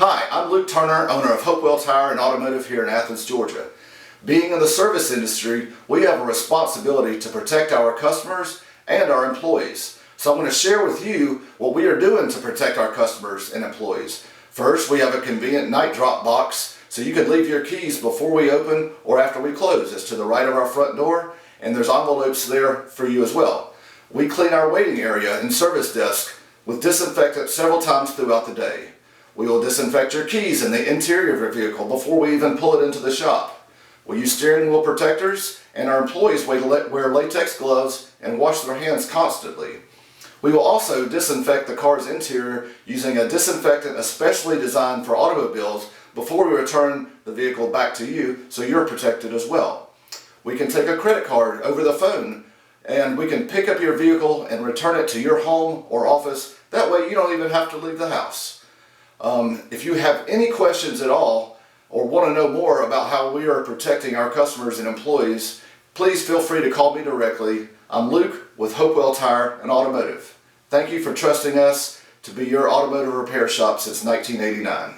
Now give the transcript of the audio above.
Hi, I'm Luke Turner, owner of Hopewell Tire and Automotive here in Athens, Georgia. Being in the service industry, we have a responsibility to protect our customers and our employees. So I'm going to share with you what we are doing to protect our customers and employees. First, we have a convenient night drop box so you can leave your keys before we open or after we close. It's to the right of our front door, and there's envelopes there for you as well. We clean our waiting area and service desk with disinfectant several times throughout the day. We will disinfect your keys in the interior of your vehicle before we even pull it into the shop. We use steering wheel protectors, and our employees wear latex gloves and wash their hands constantly. We will also disinfect the car's interior using a disinfectant especially designed for automobiles before we return the vehicle back to you, so you're protected as well. We can take a credit card over the phone, and we can pick up your vehicle and return it to your home or office. That way you don't even have to leave the house. If you have any questions at all or want to know more about how we are protecting our customers and employees, please feel free to call me directly. I'm Luke with Hopewell Tire and Automotive. Thank you for trusting us to be your automotive repair shop since 1989.